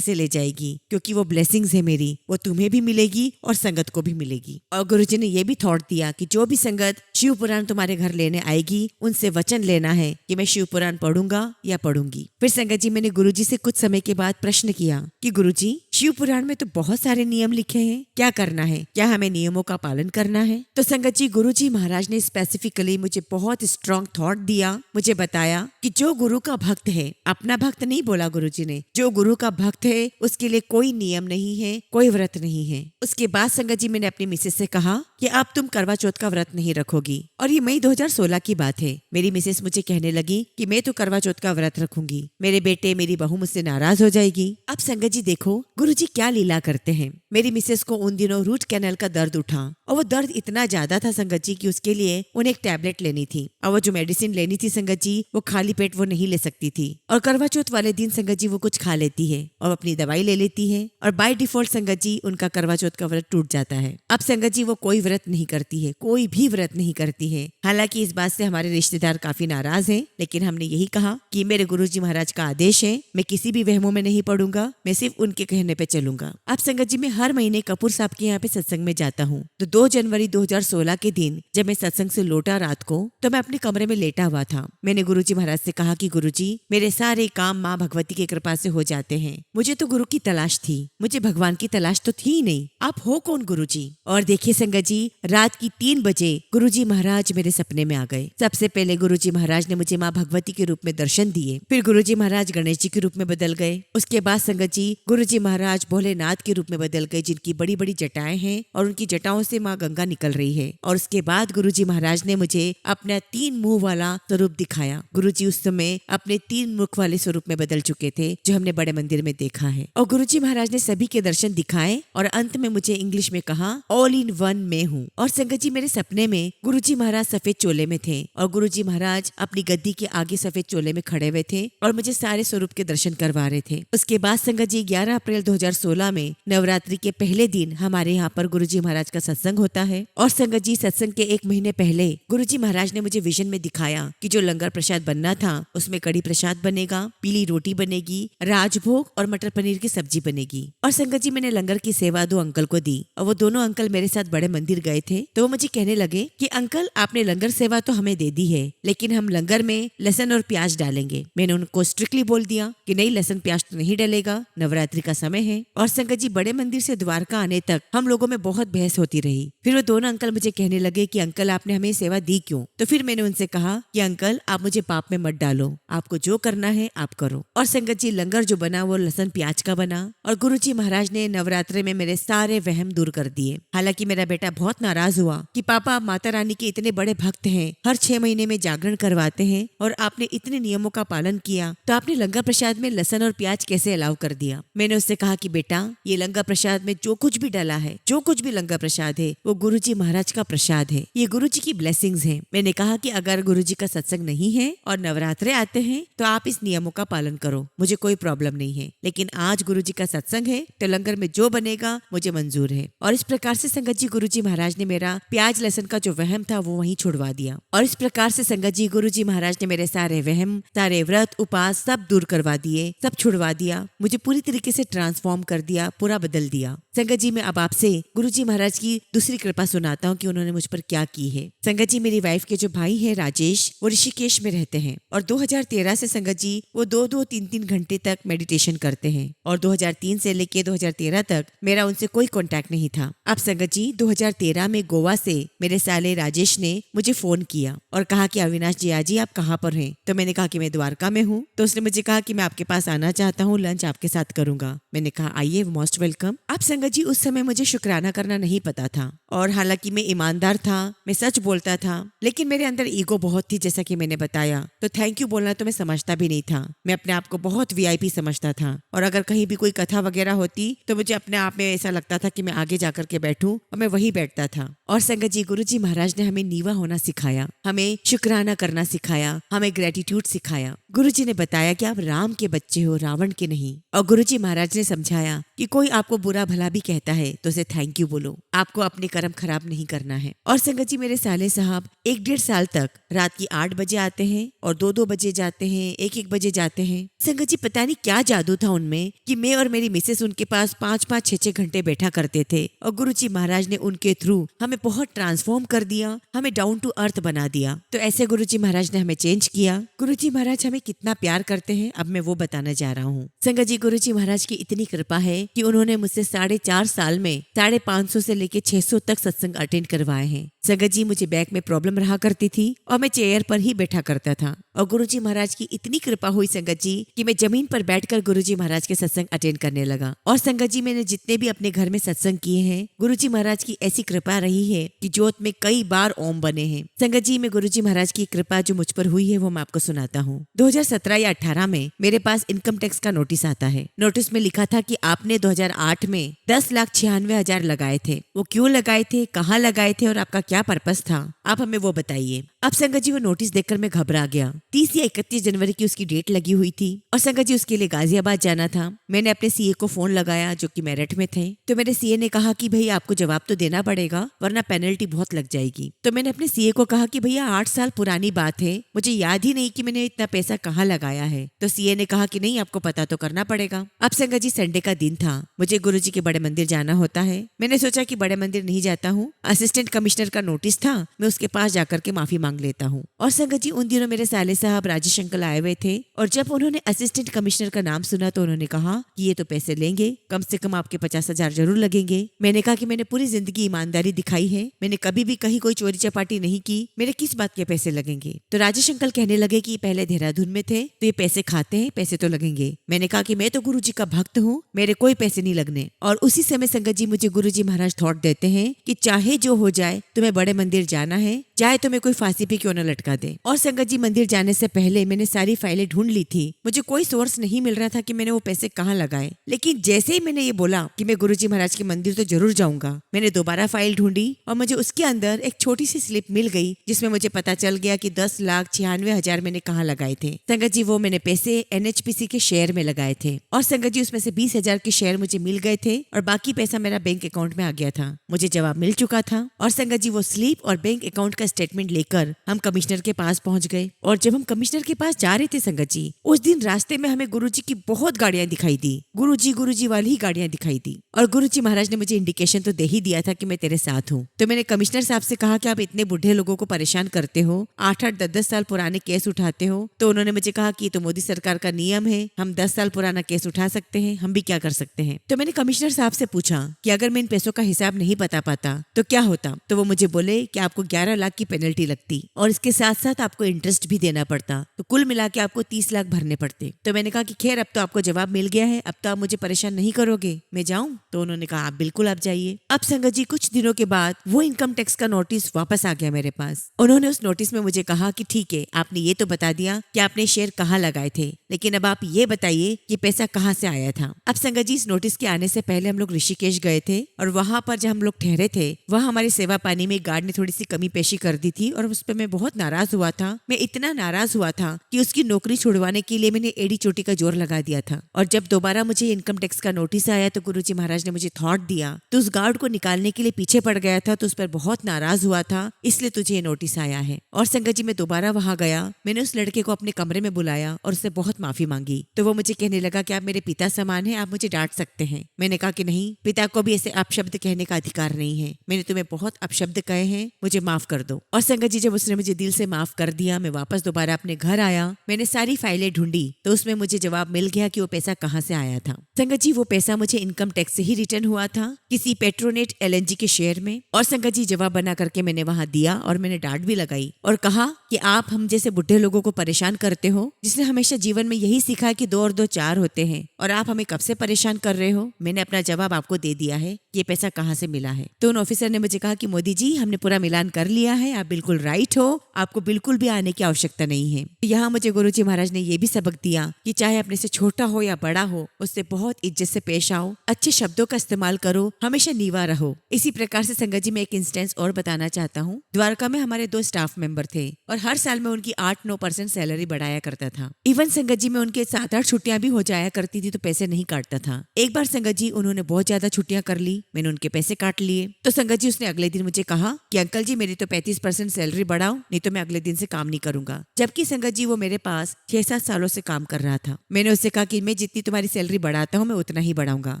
से ले जाएगी, क्योंकि वो ब्लेसिंग्स है मेरी, वो तुम्हें भी मिलेगी और संगत को भी मिलेगी। और गुरुजी ने ये भी थॉट दिया कि जो भी संगत शिव पुराण तुम्हारे घर लेने आएगी उनसे वचन लेना है कि मैं शिव पुराण पढ़ूंगा या पढ़ूंगी। फिर संगत जी मैंने गुरुजी से कुछ समय के बाद प्रश्न किया कि गुरुजी शिव पुराण में तो बहुत सारे नियम लिखे हैं, क्या करना है, क्या हमें नियमों का पालन करना है? तो संगत जी गुरुजी महाराज ने स्पेसिफिकली मुझे बहुत स्ट्रॉन्ग थॉट दिया। मुझे बताया कि जो गुरु का भक्त है, अपना भक्त नहीं बोला गुरुजी ने, जो गुरु का भक्त है उसके लिए कोई नियम नहीं है, कोई व्रत नहीं है। उसके बाद संगत जी मैंने अपनी मिसेस से कहा कि अब तुम करवा चौथ का व्रत नहीं रखोगी। और ये मई 2016 की बात है। मेरी मिसेस मुझे कहने लगी कि मैं तो करवा चौथ का व्रत रखूंगी, मेरे बेटे मेरी बहू मुझसे नाराज हो जाएगी। अब संगत जी देखो गुरुजी क्या लीला करते हैं। मेरी मिसेस को उन दिनों रूट कैनाल का दर्द उठा और वो दर्द इतना ज्यादा था संगत जी कि उसके लिए उन्हें एक टैबलेट लेनी थी। और वो जो मेडिसिन लेनी थी संगत जी वो खाली पेट वो नहीं ले सकती थी। और करवा चौथ वाले दिन संगत जी वो कुछ खा लेती है और अपनी दवाई ले लेती है और बाय डिफॉल्ट संगत जी उनका करवा चौथ का व्रत टूट जाता है। अब संगत जी वो कोई व्रत नहीं करती है, कोई भी व्रत नहीं करती है। हालांकि इस बात से हमारे रिश्तेदार काफी नाराज हैं, लेकिन हमने यही कहा कि मेरे गुरुजी महाराज का आदेश है, मैं किसी भी वहमों में नहीं पड़ूंगा, मैं सिर्फ उनके कहने पे चलूंगा। अब संगत जी मैं हर महीने कपूर साहब के यहाँ पे सत्संग में जाता हूँ। तो 2 जनवरी 2016 के दिन जब मैं सत्संग से लौटा रात को, तो मैं अपने कमरे में लेटा हुआ था। मैंने गुरुजी महाराज से कहा कि गुरुजी मेरे सारे काम माँ भगवती की कृपा से हो जाते हैं, मुझे तो गुरु की तलाश थी, मुझे भगवान की तलाश तो थी ही नहीं, आप हो कौन गुरुजी? और देखिए संगत जी रात की 3 बजे गुरुजी महाराज मेरे सपने में आ गए। सबसे पहले गुरुजी महाराज ने मुझे माँ भगवती के रूप में दर्शन दिए, फिर गुरुजी महाराज गणेश जी के रूप में बदल गए। उसके बाद संगत जी गुरुजी महाराज भोलेनाथ के रूप में बदल गए, जिनकी बड़ी बड़ी जटाएं हैं और उनकी जटाओं से माँ गंगा निकल रही है। और उसके बाद गुरुजी महाराज ने मुझे अपना 3 मुंह वाला स्वरूप दिखाया। गुरुजी उस समय अपने 3 मुख वाले स्वरूप में बदल चुके थे, जो हमने बड़े मंदिर में देखा है। और गुरुजी महाराज ने सभी के दर्शन दिखाए और अंत में मुझे इंग्लिश में कहा ऑल इन वन में हूँ। और संगत जी मेरे सपने में गुरुजी महाराज सफेद चोले में थे और गुरुजी महाराज अपनी गद्दी के आगे सफेद चोले में खड़े हुए थे और मुझे सारे स्वरूप के दर्शन करवा रहे थे। उसके बाद संगत जी 11 अप्रैल 2016 में नवरात्रि के पहले दिन हमारे यहाँ पर गुरुजी महाराज का सत्संग होता है। और संगत जी सत्संग के 1 महीने पहले गुरुजी महाराज ने मुझे विजन में दिखाया कि जो लंगर प्रसाद बनना था उसमें कड़ी प्रसाद बनेगा, पीली रोटी बनेगी, राजभोग और मटर पनीर की सब्जी बनेगी। और संगत जी मैंने लंगर की सेवा 2 अंकल को दी और वो दोनों अंकल मेरे साथ बड़े मंदिर गए थे। तो वो मुझे कहने लगे कि अंकल आपने लंगर सेवा तो हमें दे दी है, लेकिन हम लंगर में लहसुन और प्याज डालेंगे। मैंने उनको स्ट्रिक्टली बोल दिया कि नहीं, लहसुन प्याज तो नहीं डलेगा, नवरात्रि का समय है। और संगत जी बड़े मंदिर से द्वारका आने तक हम लोगों में बहुत बहस होती रही। फिर वो दोनों अंकल मुझे कहने लगे कि अंकल आपने हमें सेवा दी क्यों? तो फिर मैंने उनसे कहा कि अंकल आप मुझे पाप में मत डालो, आपको जो करना है आप करो। और संगत जी लंगर जो बना वो लहसुन प्याज का बना और गुरुजी महाराज ने नवरात्रि में मेरे सारे वहम दूर कर दिए। हालांकि मेरा बेटा बहुत नाराज हुआ कि पापा आप माता रानी के इतने बड़े भक्त हैं, हर 6 महीने में जागरण करवाते हैं और आपने इतने नियमों का पालन किया, तो आपने लंगर प्रसाद में लहसुन और प्याज कैसे अलाउ कर दिया? मैंने उससे कहा कि बेटा ये लंगर प्रसाद में जो कुछ भी डाला है, जो कुछ भी लंगर प्रसाद है वो गुरुजी महाराज का प्रसाद है, ये गुरुजी की ब्लेसिंग्स है। मैंने कहा कि अगर गुरुजी का सत्संग नहीं है और नवरात्रे आते हैं तो आप इस नियमों का पालन करो, मुझे कोई प्रॉब्लम नहीं है, लेकिन आज गुरुजी का सत्संग है तो लंगर में जो बनेगा मुझे मंजूर है। और इस प्रकार से संगत जी गुरुजी महाराज ने मेरा प्याज लहसुन का जो वहम था वो वहीं छुड़वा दिया। और इस प्रकार से संगत जी गुरुजी महाराज ने मेरे सारे वहम, सारे व्रत उपास सब दूर करवा दिए, सब छुड़वा दिया, मुझे पूरी तरीके से ट्रांसफॉर्म कर दिया, पूरा बदल दिया। संगत जी मैं अब आपसे गुरुजी महाराज की दूसरी कृपा सुनाता हूँ कि उन्होंने मुझ पर क्या की है। संगत जी मेरी वाइफ के जो भाई है राजेश, वो ऋषिकेश में रहते हैं और 2013 से संगत जी वो 2-2, 3-3 घंटे तक मेडिटेशन करते हैं। और 2003 से लेके 2013 तक मेरा उनसे कोई कांटेक्ट नहीं था। अब संगत जी 2013 में गोवा से मेरे साले राजेश ने मुझे फोन किया और कहा कि अविनाश जी आजी आप कहाँ पर हैं? तो मैंने कहा कि मैं द्वारका में हूँ। तो उसने मुझे कहा कि मैं आपके पास आना चाहता हूँ, लंच आपके साथ करूंगा। मैंने कहा आइए, मोस्ट वेलकम। अब संगत संगत जी उस समय मुझे शुक्राना करना नहीं पता था, और हालांकि मैं ईमानदार था, मैं सच बोलता था, लेकिन मेरे अंदर ईगो बहुत थी जैसा कि मैंने बताया। तो थैंक यू बोलना तो मैं समझता भी नहीं था। मैं अपने आप को बहुत वीआईपी समझता था, और अगर कहीं भी कोई कथा वगैरह होती तो मुझे अपने आप में ऐसा लगता था कि मैं आगे जाकर के बैठूं, और मैं वही बैठता था। और संगत जी, गुरुजी महाराज ने हमें नीवा होना सिखाया, हमें शुक्राना करना सिखाया, हमें ग्रेटिट्यूड सिखाया। गुरुजी ने बताया कि आप राम के बच्चे हो, रावण के नहीं। और गुरुजी महाराज ने समझाया कि कोई आपको बुरा भला भी कहता है तो उसे थैंक यू बोलो, आपको अपने कर्म खराब नहीं करना है। और संगत जी, मेरे साले साहब 1-1.5 साल तक रात की 8 बजे आते हैं और 2-2 बजे जाते हैं, 1-1 बजे जाते हैं। संगत जी, पता नहीं क्या जादू था उनमें कि मैं और मेरी मिसेस उनके पास 5-5, 6-6 घंटे बैठा करते थे। और गुरुजी महाराज ने उनके थ्रू हमें बहुत ट्रांसफॉर्म कर दिया, हमें डाउन टू अर्थ बना दिया। तो ऐसे गुरुजी महाराज ने हमें चेंज किया। गुरुजी महाराज हमें कितना प्यार करते हैं, अब मैं वो बताने जा रहा हूँ। संगत जी, गुरुजी महाराज की इतनी कृपा है कि उन्होंने मुझसे 4.5 साल में 550 से लेके 600 तक सत्संग अटेंड करवाए हैं। संगत जी, मुझे बैक में प्रॉब्लम रहा करती थी और मैं चेयर पर ही बैठा करता था, और गुरुजी महाराज की इतनी कृपा हुई संगत जी कि मैं जमीन पर बैठकर गुरुजी महाराज के सत्संग अटेंड करने लगा। और संगत जी, मैंने जितने भी अपने घर में सत्संग किए हैं, गुरुजी महाराज की ऐसी कृपा रही है कि जोत में कई बार ओम बने हैं। संगत जी, मैं गुरुजी महाराज की कृपा जो मुझ पर हुई है वो मैं आपको सुनाता हूँ। 2017 या 18 में मेरे पास इनकम टैक्स का नोटिस आता है। नोटिस में लिखा था कि आपने 2008 में 10,96,000 लगाए थे। वो क्यों लगाए थे, कहाँ लगाए थे और आपका क्या पर्पस था, आप हमें वो बताइए। अब संगत जी, वो नोटिस देखकर मैं घबरा गया। 30 या 31 जनवरी की उसकी डेट लगी हुई थी, और संगत जी उसके लिए गाजियाबाद जाना था। मैंने अपने सीए को फोन लगाया जो कि मेरठ में थे। तो मेरे सीए ने कहा कि भैया आपको जवाब तो देना पड़ेगा वरना पेनल्टी बहुत लग जाएगी। तो मैंने अपने सीए को कहा कि भैया 8 साल पुरानी बात है, मुझे याद ही नहीं कि मैंने इतना पैसा कहाँ लगाया है। तो सीए ने कहा कि नहीं, आपको पता तो करना पड़ेगा। अब संगत जी, संडे का दिन था, मुझे गुरुजी के बड़े मंदिर जाना होता है। मैंने सोचा कि बड़े मंदिर नहीं जाता हूँ, असिस्टेंट कमिश्नर का नोटिस था, मैं उसके पास जाकर के माफी मांग लेता हूँ। और संगत जी, उन दिनों मेरे साले साहब राजेश अंकल आए हुए थे, और जब उन्होंने असिस्टेंट कमिश्नर का नाम सुना तो उन्होंने कहा कि ये तो पैसे लेंगे, कम से कम आपके 50,000 जरूर लगेंगे। मैंने कहा कि मैंने पूरी जिंदगी ईमानदारी दिखाई है, मैंने कभी भी कहीं कोई चोरी चपाटी नहीं की, मेरे किस बात के पैसे लगेंगे। तो राजेश अंकल कहने लगे कि पहले देहरादून में थे तो ये पैसे खाते हैं, पैसे तो लगेंगे। मैंने कहा कि मैं तो गुरुजी का भक्त हूँ, मेरे कोई पैसे नहीं लगने। और उसी समय संगत जी, मुझे गुरुजी महाराज थॉट देते हैं कि चाहे जो हो जाए तुम्हें बड़े मंदिर जाना है, चाहे तुम्हें कोई फांसी पे क्यों न लटका दे। और संगत जी, मंदिर जाने से पहले मैंने सारी फाइलें ढूंढ ली थी, मुझे कोई सोर्स नहीं मिल रहा था कि मैंने वो पैसे कहाँ लगाए। लेकिन जैसे ही मैंने ये बोला कि मैं गुरुजी महाराज के मंदिर तो जरूर जाऊंगा, मैंने दोबारा फाइल ढूंढी और मुझे उसके अंदर एक छोटी सी स्लिप मिल गई जिसमें मुझे पता चल गया कि 10,96,000 मैंने कहाँ लगाए थे। संगत जी, वो मैंने पैसे एनएचपीसी के शेयर में लगाए थे, और संगत जी उसमें से 20,000 के शेयर मुझे मिल गए थे और बाकी पैसा मेरा बैंक अकाउंट में आ गया था। मुझे जवाब मिल चुका था। और संगत जी, वो स्लिप और बैंक अकाउंट का स्टेटमेंट लेकर हम कमिश्नर के पास पहुंच गए। और जब हम कमिश्नर के पास जा रहे थे संगत जी, उस दिन रास्ते में हमें गुरुजी की बहुत गाड़ियां दिखाई दी, गुरुजी वाली ही गाड़ियां दिखाई दी। और गुरुजी महाराज ने मुझे इंडिकेशन तो दे ही दिया था कि मैं तेरे साथ हूँ। तो मैंने कमिश्नर साहब से कहा कि आप इतने बुढ़े लोगों को परेशान करते हो, 8-8, 10-10 साल पुराने केस उठाते हो। तो उन्होंने मुझे कहा कि तो मोदी सरकार का नियम है, हम 10 साल पुराना केस उठा सकते हैं, हम भी क्या कर सकते हैं। तो मैंने कमिश्नर साहब से पूछा कि अगर मैं इन पैसों का हिसाब नहीं बता पाता तो क्या होता। तो वो मुझे बोले कि आपको 11 लाख की पेनल्टी लगती और इसके साथ साथ आपको इंटरेस्ट भी देना पड़ता, तो कुल मिला के आपको 30 लाख भरने पड़ते। तो मैंने कहा कि खैर अब तो आपको जवाब मिल गया है, अब तो आप मुझे परेशान नहीं करोगे, मैं जाऊं। तो उन्होंने कहा आप बिल्कुल आप जाइए। अब संगत जी, कुछ दिनों के बाद वो इनकम टैक्स का नोटिस वापस आ गया मेरे पास। उन्होंने उस नोटिस में मुझे कहा कि ठीक है, आपने ये तो बता दिया कि आपने शेयर कहाँ लगाए थे, लेकिन अब आप ये बताइए कि पैसा कहाँ से आया था। अब संगत जी, इस नोटिस के आने से पहले हम लोग ऋषिकेश गए थे, और वहां पर जब हम लोग ठहरे थे वहाँ हमारी सेवा पानी में गार्ड ने थोड़ी सी कमी पेशी कर दी थी, और उस पर मैं बहुत नाराज हुआ था। मैं इतना नाराज हुआ था कि उसकी नौकरी छुड़वाने के लिए मैंने एड़ी चोटी का जोर लगा दिया था। और जब दोबारा मुझे इनकम टैक्स का नोटिस आया तो गुरुजी महाराज ने मुझे थॉट दिया, तो उस गार्ड को निकालने के लिए पीछे पड़ गया था, तो उस पर बहुत नाराज हुआ था, इसलिए तुझे ये नोटिस आया है। और संगत जी, मैं दोबारा वहां गया, मैंने उस लड़के को अपने कमरे में बुलाया और उससे बहुत माफी मांगी। तो वो मुझे कहने लगा कि आप मेरे पिता समान हैं, आप मुझे डांट सकते हैं। मैंने कहा कि नहीं, पिता को भी ऐसे अपशब्द कहने का अधिकार नहीं है, मैंने तुम्हें बहुत अपशब्द कहे हैं, मुझे माफ कर दो। और संगत जी, जब उसने मुझे दिल से माफ कर दिया। मैं वापस दोबारा अपने घर आया, मैंने सारी फाइलें ढूंढी तो उसमें मुझे जवाब मिल गया कि वो पैसा कहाँ से आया था। संगत जी वो पैसा मुझे इनकम टैक्स से ही रिटर्न हुआ था, किसी पेट्रोनेट एलएनजी के शेयर में। और संगत जी जवाब बना करके मैंने वहां दिया और मैंने डांट भी लगाई और कहा कि आप हम जैसे बुढ़े लोगों को परेशान करते हो, जिसने हमेशा जीवन में यही सीखा है कि 2 और 2 4 होते हैं, और आप हमें कब से परेशान कर रहे हो। मैंने अपना जवाब आपको दे दिया है, ये पैसा कहाँ से मिला है। तो उन ऑफिसर ने मुझे कहा कि मोदी जी हमने पूरा मिलान कर लिया है, आप बिल्कुल राइट हो, आपको बिल्कुल भी आने की आवश्यकता नहीं है। यहाँ मुझे गुरुजी महाराज ने ये भी सबक दिया कि चाहे अपने से छोटा हो या बड़ा हो, उससे बहुत इज्जत से पेश आओ, अच्छे शब्दों का इस्तेमाल करो, हमेशा नीवा रहो। इसी प्रकार से संगत जी मैं एक इंस्टेंस और बताना चाहता हूँ। द्वारका में हमारे 2 स्टाफ मेंबर थे और हर साल में उनकी 8-9% सैलरी बढ़ाया करता था। इवन संगत जी में उनके 7-8 छुट्टियां भी हो जाया करती थी तो पैसे नहीं काटता था। एक बार संगत जी उन्होंने बहुत ज्यादा छुट्टियां कर ली, मैंने उनके पैसे काट लिए। तो संगत जी उसने अगले दिन मुझे कहा कि अंकल जी मेरी तो 35% सैलरी बढ़ाओ, नहीं तो मैं अगले दिन से काम नहीं करूंगा। जबकि संगत जी वो मेरे पास 6-7 सालों से काम कर रहा था। मैंने उससे कहा कि मैं जितनी तुम्हारी सैलरी बढ़ाता हूँ मैं उतना ही बढ़ाऊंगा।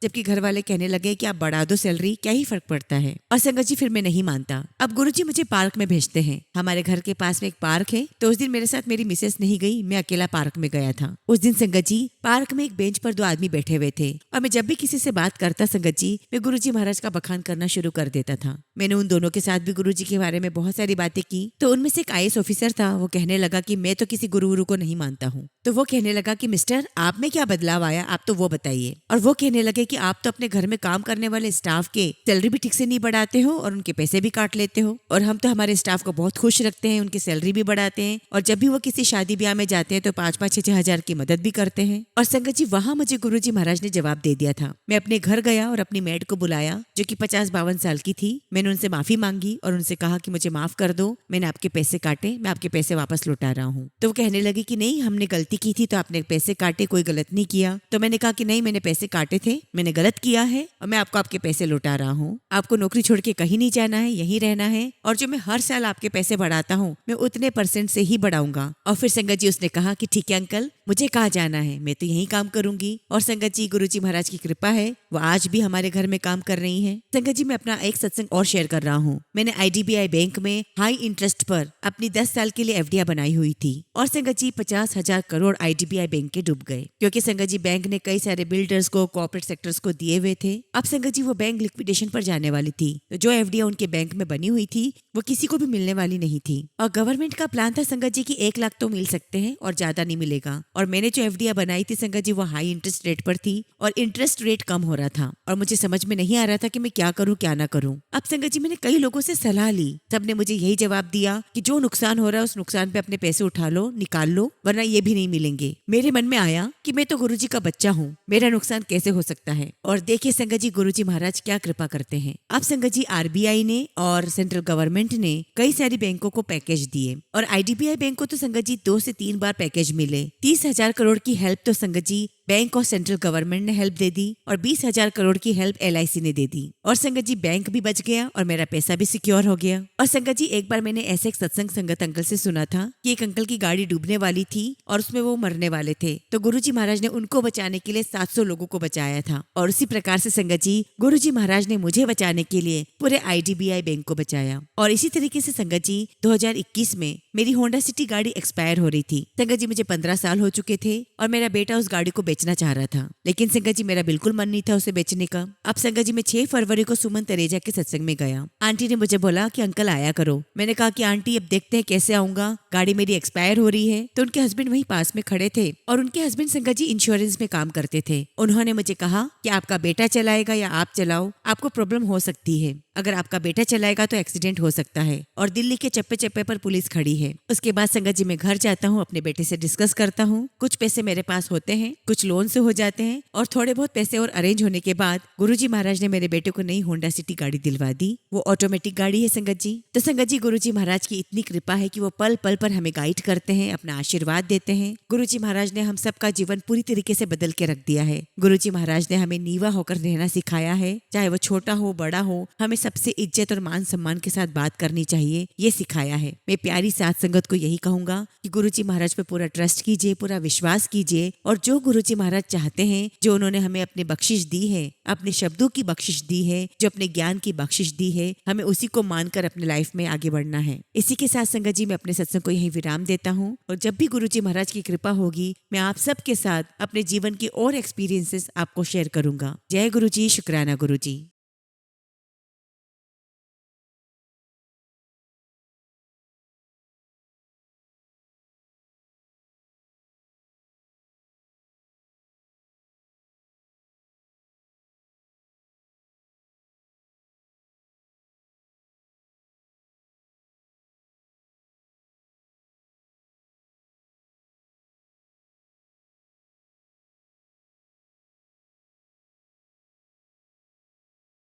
जबकि घर वाले कहने लगे कि आप बढ़ा दो सैलरी, क्या ही फर्क पड़ता है। और संगत जी फिर मैं नहीं मानता। अब गुरुजी मुझे पार्क में भेजते हैं, हमारे घर के पास में एक पार्क है। तो उस दिन मेरे साथ मेरी मिसेस नहीं गई, मैं अकेला पार्क में गया था। उस दिन संगत जी पार्क में एक बेंच पर 2 आदमी बैठे हुए थे और मैं जब भी किसी से बात करता संगत जी मैं गुरुजी महाराज का बखान करना शुरू कर देता था। मैंने उन दोनों के साथ भी गुरुजी के बारे में बहुत सारी बातें की। तो उनमें से एक आईएएस ऑफिसर था, वो कहने लगा कि मैं तो किसी गुरु को नहीं मानता हूँ। तो वो कहने लगा कि मिस्टर आप में क्या बदलाव आया, आप तो वो बताइए। और वो कहने लगे कि आप तो अपने घर में काम करने वाले स्टाफ के सैलरी भी ठीक से नहीं बढ़ाते हो और उनके पैसे भी काट लेते हो, और हम तो हमारे स्टाफ को बहुत खुश रखते हैं, उनकी सैलरी भी बढ़ाते हैं, और जब भी वो किसी शादी ब्याह में जाते हैं तो 5-5, 6-6 हजार की मदद भी करते हैं। और संगत जी वहां मुझे गुरुजी महाराज ने जवाब दे दिया था। मैं अपने घर गया और अपनी मेड को बुलाया जो कि 50-52 साल की थी। मैंने उनसे माफी मांगी और उनसे कहा कि मुझे माफ कर दो, मैंने आपके पैसे काटे, मैं आपके पैसे वापस लौटा रहा हूँ। तो वो कहने लगी कि नहीं हमने गलती की थी तो आपने पैसे काटे, कोई गलत नहीं किया। तो मैंने कहा कि नहीं मैंने पैसे काटे थे, मैंने गलत किया है और मैं आपको आपके पैसे लौटा रहा हूँ। आपको नौकरी छोड़ के कहीं नहीं जाना है, यहीं रहना है, और जो मैं हर साल आपके पैसे बढ़ाता हूँ मैं उतने % से ही बढ़ाऊंगा। और फिर संगत जी उसने कहा कि ठीक है अंकल, मुझे कहाँ जाना है, मैं तो यहीं काम करूंगी। और संगत जी गुरुजी महाराज की कृपा है वो आज भी हमारे घर में काम कर रही हैं। संगत जी मैं अपना एक सत्संग और शेयर कर रहा हूँ। मैंने IDBI बैंक में हाई इंटरेस्ट पर अपनी 10 साल के लिए FD बनाई हुई थी और संगत जी 50,000 करोड़ IDBI बैंक के डूब गए, क्योंकि संगत जी बैंक ने कई सारे बिल्डर्स को, कॉर्पोरेट सेक्टर्स को दिए हुए थे। अब संगत जी वो बैंक लिक्विडेशन पर जाने वाली थी, तो जो FD उनके बैंक में बनी हुई थी वो किसी को भी मिलने वाली नहीं थी। और गवर्नमेंट का प्लान था संगत जी की 1 लाख तो मिल सकते हैं और ज्यादा नहीं मिलेगा। और मैंने जो FD बनाई थी संगत जी वो हाई इंटरेस्ट रेट पर थी और इंटरेस्ट रेट कम हो रहा था और मुझे समझ में नहीं आ रहा था कि मैं क्या करूं क्या ना करूं। अब संगत जी मैंने कई लोगों से सलाह ली, सबने मुझे यही जवाब दिया कि जो नुकसान हो रहा है उस नुकसान पे अपने पैसे उठा लो, निकाल लो, वरना ये भी नहीं मिलेंगे। मेरे मन में आया कि मैं तो गुरुजी का बच्चा हूँ, मेरा नुकसान कैसे हो सकता है। और देखिए संगत जी गुरुजी महाराज क्या कृपा करते हैं। अब संगत जी RBI ने और सेंट्रल गवर्नमेंट ने कई सारी बैंकों को पैकेज दिए और IDBI बैंक को तो संगत जी 2 से 3 बार पैकेज मिले। 30,000 करोड़ की हेल्प तो संगत जी बैंक और सेंट्रल गवर्नमेंट ने हेल्प दे दी और 20,000 करोड़ की हेल्प LIC ने दे दी। और संगत जी बैंक भी बच गया और मेरा पैसा भी सिक्योर हो गया। और संगत जी एक बार मैंने ऐसे एक सत्संग संगत अंकल से सुना था कि एक अंकल की गाड़ी डूबने वाली थी और उसमें वो मरने वाले थे, तो गुरुजी महाराज ने उनको बचाने के लिए 700 लोगों को बचाया था। और उसी प्रकार से संगत जी गुरुजी महाराज ने मुझे बचाने के लिए पूरे IDBI बैंक को बचाया। और इसी तरीके से संगत जी 2021 में मेरी होंडा सिटी गाड़ी एक्सपायर हो रही थी। संगत जी मुझे 15 साल हो चुके थे और मेरा बेटा उस गाड़ी को बेचना चाह रहा था, लेकिन संगत जी मेरा बिल्कुल मन नहीं था उसे बेचने का। अब संगत जी मैं 6 फरवरी को सुमन तरेजा के सत्संग में गया। आंटी ने मुझे बोला कि अंकल आया करो। मैंने कहा कि आंटी अब देखते हैं कैसे आऊंगा, गाड़ी मेरी एक्सपायर हो रही है। तो उनके हस्बैंड वहीं पास में खड़े थे और उनके हस्बैंड संगत जी इंश्योरेंस में काम करते थे। उन्होंने मुझे कहा कि आपका बेटा चलाएगा या आप चलाओ, आपको प्रॉब्लम हो सकती है। अगर आपका बेटा चलाएगा तो एक्सीडेंट हो सकता है और दिल्ली के चप्पे चप्पे पर पुलिस खड़ी है। उसके बाद संगत जी मैं घर जाता हूँ, अपने बेटे से डिस्कस करता हूँ। कुछ पैसे मेरे पास होते हैं, कुछ लोन से हो जाते हैं और थोड़े बहुत पैसे और अरेंज होने के बाद गुरुजी महाराज ने मेरे बेटे को नई होंडा सिटी गाड़ी दिलवा दी। वो ऑटोमेटिक गाड़ी है संगत जी। तो संगत जी गुरुजी महाराज की इतनी कृपा है कि वो पल पल पर हमें गाइड करते हैं, अपना आशीर्वाद देते हैं। गुरुजी महाराज ने हम सबका जीवन पूरी तरीके से बदल के रख दिया है। गुरुजी महाराज ने हमें नीवा होकर रहना सिखाया है, चाहे वो छोटा हो बड़ा हो, हमें सबसे इज्जत और मान सम्मान के साथ बात करनी चाहिए, ये सिखाया है। मैं प्यारी साथ संगत को यही कहूंगा कि गुरुजी महाराज पे पूरा ट्रस्ट कीजिए, पूरा विश्वास कीजिए और जो गुरुजी जी महाराज चाहते हैं, जो उन्होंने हमें अपने बख्शिश दी है, अपने शब्दों की बख्शिश दी है, जो अपने ज्ञान की बख्शिश दी है, हमें उसी को मानकर अपने लाइफ में आगे बढ़ना है। इसी के साथ संगत जी मैं अपने सत्संग को यहीं विराम देता हूँ, और जब भी गुरु जी महाराज की कृपा होगी मैं आप सबके साथ अपने जीवन की और एक्सपीरियंसेस आपको शेयर करूंगा। जय गुरु जी, शुक्राना गुरु जी।